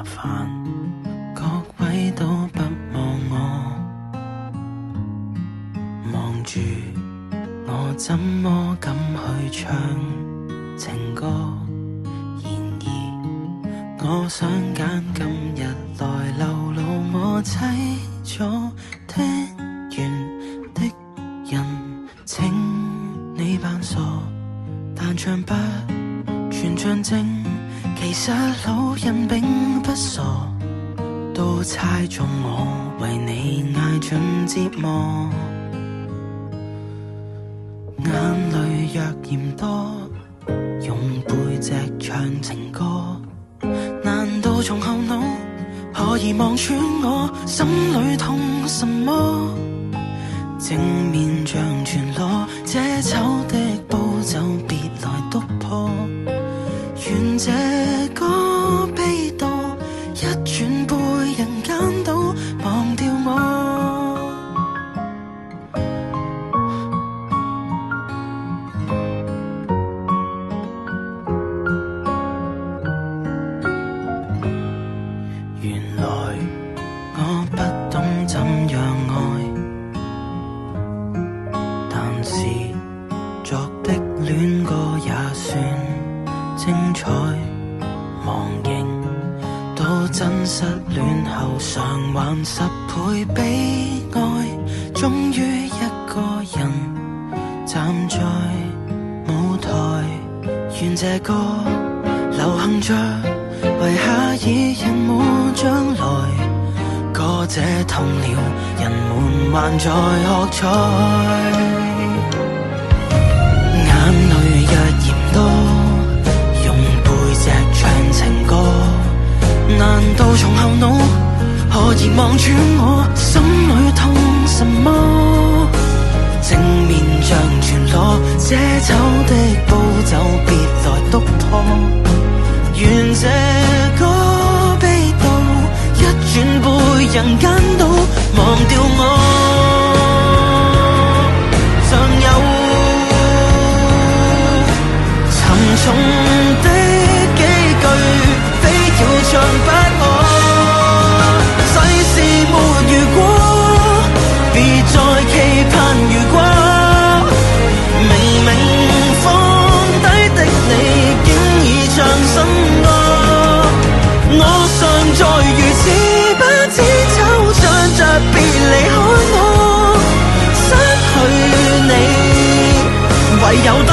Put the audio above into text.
煩，各位都不望我，望住我怎麼敢去唱情歌？然而我想揀今日來流露我凄楚的願的人，請你扮傻，但唱不全像正，其實老人並不傻，都猜中我為你捱盡折磨。眼淚若嫌多，用背脊唱情歌，難道從後腦可以望穿我心裏痛什麼？正面像全裸，這醜的步驟別來督破，願這個悲悼一轉背人間都忘掉我。原來我不懂怎樣愛，但是作的戀歌也算精彩。忘形到真失戀後償還10倍悲哀，終於一個人站在舞台，願這歌流行着，為下一人沒將來。歌者痛了，人們還在喝彩。眼淚若嫌多，用背脊唱情歌，難道從後腦可以望穿我心裏痛什麼？正面像全裸，這醜的步驟別來督破，願這個悲悼一轉背人間都忘掉我。尚有沉重的幾句非要唱不可，世事沒如果，別再期盼如果，明明放低的你竟已唱新歌，我尚在如此不知惆悵着別離開我，失去你唯有等